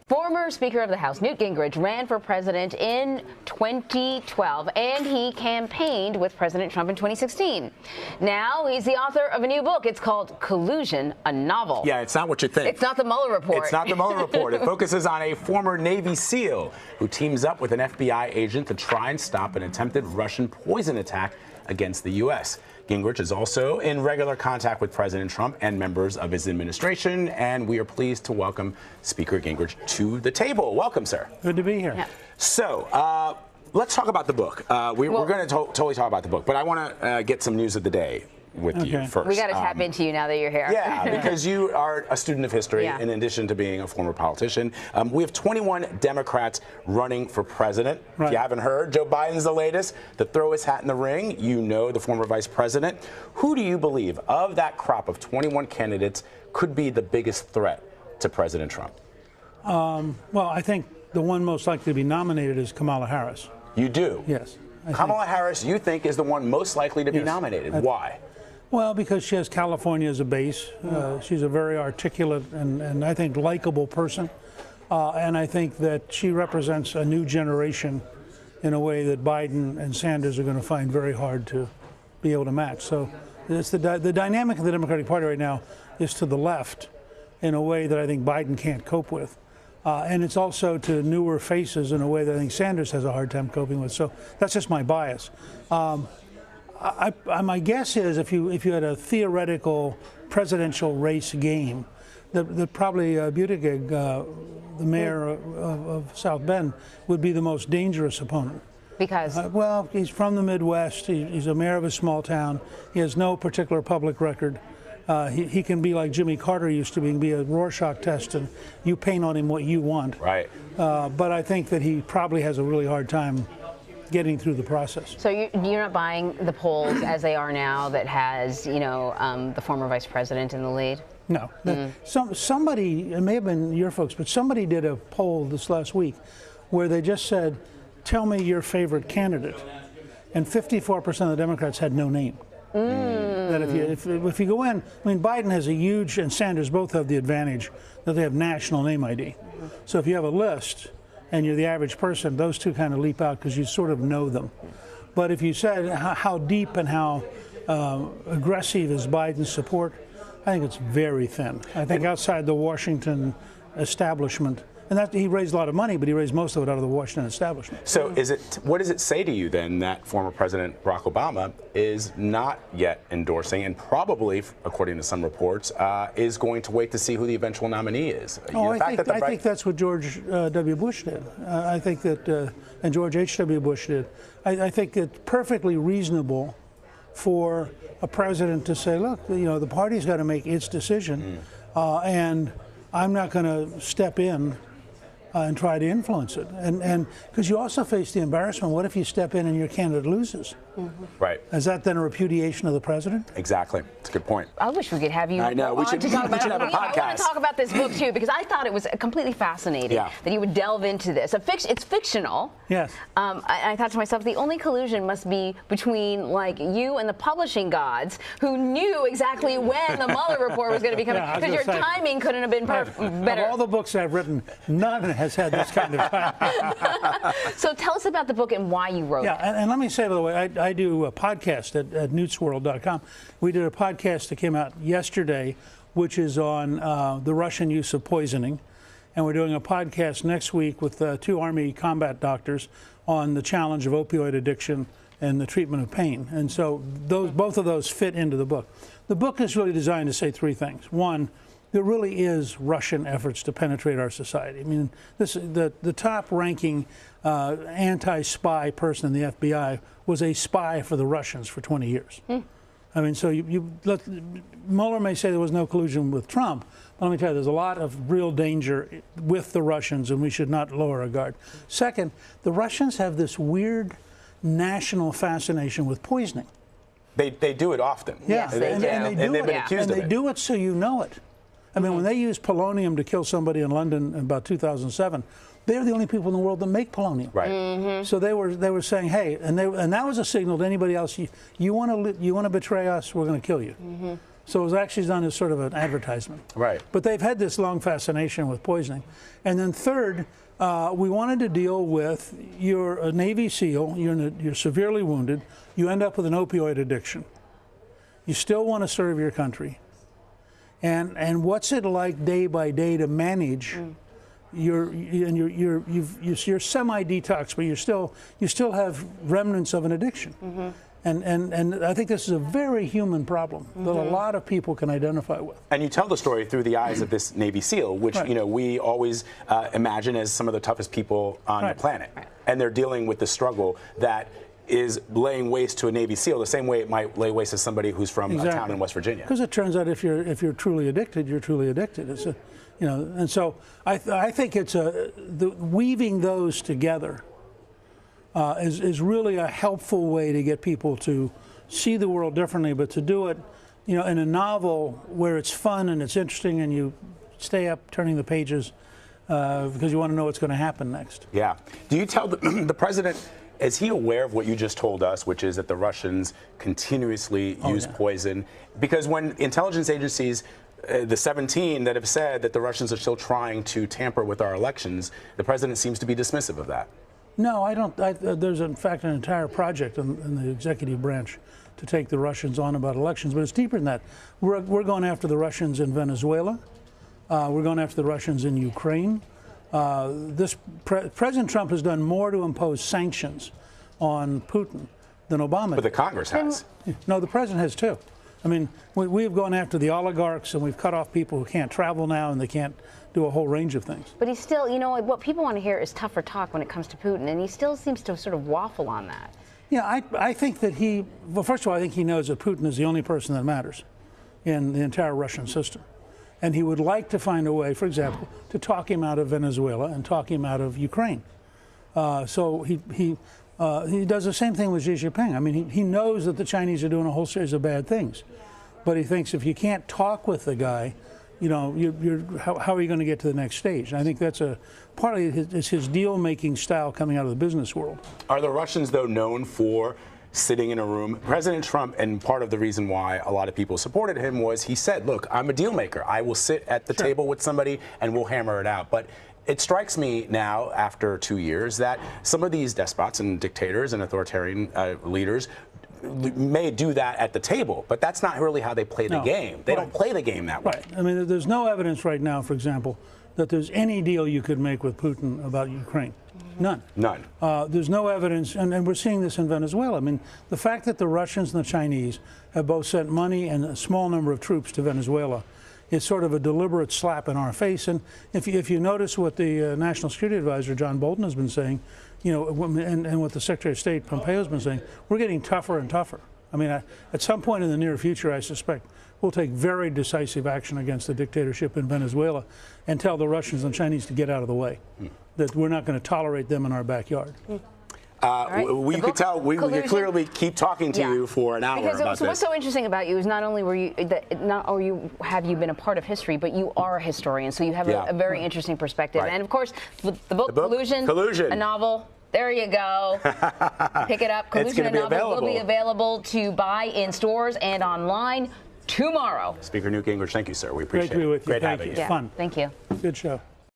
Former Speaker of the House Newt Gingrich ran for president in 2012, and he campaigned with President Trump in 2016. Now he's the author of a new book. It's called Collusion, a Novel. Yeah, it's not what you think. It's not the Mueller report. It's not the Mueller report. It focuses on a former Navy SEAL who teams up with an FBI agent to try and stop an attempted Russian poison attack against the U.S. Gingrich is also in regular contact with President Trump and members of his administration, and we are pleased to welcome Speaker Gingrich to the table. Welcome, sir. Good to be here. Yeah. So, let's talk about the book. We're going to totally talk about the book, but I want to get some news of the day with you first. We got to tap into you now that you're here. Yeah, because you are a student of history, Yeah. in addition to being a former politician. We have 21 Democrats running for president. Right. If you haven't heard, Joe Biden's the latest to throw his hat in the ring. You know the former vice president. Who do you believe of that crop of 21 candidates could be the biggest threat to President Trump? Well, I think the one most likely to be nominated is Kamala Harris. You do? Yes. Kamala Harris, you think, is the one most likely to be nominated. Why? Well, because she has California as a base. She's a very articulate and I think likable person. And I think that she represents a new generation in a way that Biden and Sanders are going to find very hard to be able to match. So it's the dynamic of the Democratic Party right now is to the left in a way that I think Biden can't cope with. And it's also to newer faces in a way that I think Sanders has a hard time coping with. So that's just my bias. My guess is if you had a theoretical presidential race game, that probably Buttigieg, the mayor of South Bend, would be the most dangerous opponent. Because? Well, he's from the Midwest. He's a mayor of a small town. He has no particular public record. He can be like Jimmy Carter used to be a Rorschach test, and you paint on him what you want. Right. But I think that he probably has a really hard time getting through the process. So you're not buying the polls as they are now that has, the former vice president in the lead? No. Somebody, it may have been your folks, but somebody did a poll this last week where they just said, tell me your favorite candidate. And 54% of the Democrats had no name. That if you go in, I mean, Biden has a huge, and Sanders both have the advantage that they have national name ID. So if you have a list and you're the average person, those two kind of leap out because you sort of know them. But if you said how deep and how aggressive is Biden's support, I think it's very thin. I think outside the Washington establishment, and that he raised a lot of money, but he raised most of it out of the Washington establishment. So what does it say to you then that former President Barack Obama is not yet endorsing and probably, according to some reports, is going to wait to see who the eventual nominee is? I think that's what George W. Bush did. I think that, and George H.W. Bush did. I think it's perfectly reasonable for a president to say, look, the party's got to make its decision, and I'm not going to step in and try to influence it. And because you also face the embarrassment, what if you step in and your candidate loses? Right. Is that then a repudiation of the president? Exactly. That's a good point. I wish we could have you. I know. We should have a podcast. I want to talk about this book too because I thought it was completely fascinating that you would delve into this. It's fictional. Yes. I thought to myself, the only collusion must be between like you and the publishing gods, who knew exactly when the Mueller report was going to be coming, because your timing couldn't have been better. Of all the books I've written, none has had this kind of time. So tell us about the book and why you wrote it. Yeah, and let me say, by the way, I do a podcast at newtsworld.com. We did a podcast that came out yesterday, which is on the Russian use of poisoning. And we're doing a podcast next week with 2 Army combat doctors on the challenge of opioid addiction and the treatment of pain. And so both of those fit into the book. The book is really designed to say 3 things. One, there really is Russian efforts to penetrate our society. I mean, the top-ranking anti-spy person in the FBI was a spy for the Russians for 20 years. I mean, so Mueller may say there was no collusion with Trump, but let me tell you, there's a lot of real danger with the Russians, and we should not lower our guard. Second, the Russians have this weird national fascination with poisoning. They do it often. Yeah, they do. And they've been accused of it. And they do it so you know it. I mean, when they used polonium to kill somebody in London in about 2007, they're the only people in the world that make polonium. Right. So they were saying, hey, and that was a signal to anybody else. You want to betray us, we're going to kill you. So it was actually done as sort of an advertisement. Right. But they've had this long fascination with poisoning. And then third, we wanted to deal with you're a Navy SEAL, you're severely wounded, you end up with an opioid addiction. You still want to serve your country. And what's it like day by day to manage you're semi-detox, but you still have remnants of an addiction. And I think this is a very human problem that a lot of people can identify with. And you tell the story through the eyes of this Navy SEAL, which we always imagine as some of the toughest people on the planet. And they're dealing with the struggle that is laying waste to a Navy SEAL the same way it might lay waste to somebody who's from a town in West Virginia. Because it turns out if you're truly addicted, you're truly addicted. It's and so I think it's weaving those together is really a helpful way to get people to see the world differently, but to do it, in a novel where it's fun and it's interesting and you stay up turning the pages because you want to know what's going to happen next. Yeah. Do you tell the president, is he aware of what you just told us, which is that the Russians continuously use poison? Because when intelligence agencies, the 17 that have said that the Russians are still trying to tamper with our elections, the president seems to be dismissive of that. No, I don't. There's, in fact, an entire project in the executive branch to take the Russians on about elections, but it's deeper than that. We're going after the Russians in Venezuela. We're going after the Russians in Ukraine. President Trump has done more to impose sanctions on Putin than Obama did. But the Congress has. No, the president has too. I mean, we've gone after the oligarchs, and we've cut off people who can't travel now, and they can't do a whole range of things. But he's still, what people want to hear is tougher talk when it comes to Putin, and he still seems to sort of waffle on that. Yeah, I think that well, first of all, I think he knows that Putin is the only person that matters in the entire Russian system. And he would like to find a way, for example, to talk him out of Venezuela and talk him out of Ukraine. So he does the same thing with Xi Jinping. I mean, he knows that the Chinese are doing a whole series of bad things. But he thinks if you can't talk with the guy, how are you going to get to the next stage? And I think that's partly his deal-making style coming out of the business world. Are the Russians, though, known for sitting in a room? President Trump, and part of the reason why a lot of people supported him was he said, look, I'm a deal maker. I will sit at the table with somebody and we'll hammer it out. But it strikes me now, after 2 years, that some of these despots and dictators and authoritarian leaders may do that at the table, but that's not really how they play the game. They don't play the game that way. Right. I mean, there's no evidence right now, for example, that there's any deal you could make with Putin about Ukraine. None. None. There's no evidence, and we're seeing this in Venezuela. I mean, the fact that the Russians and the Chinese have both sent money and a small number of troops to Venezuela is sort of a deliberate slap in our face. And if you notice what the National Security Advisor, John Bolton, has been saying, and what the Secretary of State, Pompeo, has been saying, we're getting tougher and tougher. I mean, at some point in the near future, I suspect, we'll take very decisive action against the dictatorship in Venezuela and tell the Russians and Chinese to get out of the way, that we're not going to tolerate them in our backyard. We could tell, we could clearly keep talking to you for an hour about this. What's so interesting about you is not only have you been a part of history, but you are a historian, so you have a very interesting perspective. And of course, the book Collusion, a novel. There you go. Pick it up. Collusion, a novel, will be available to buy in stores and online tomorrow. Speaker Newt Gingrich, thank you, sir. We appreciate it. Great to be with you. Great having you. Fun. Thank you. Good show.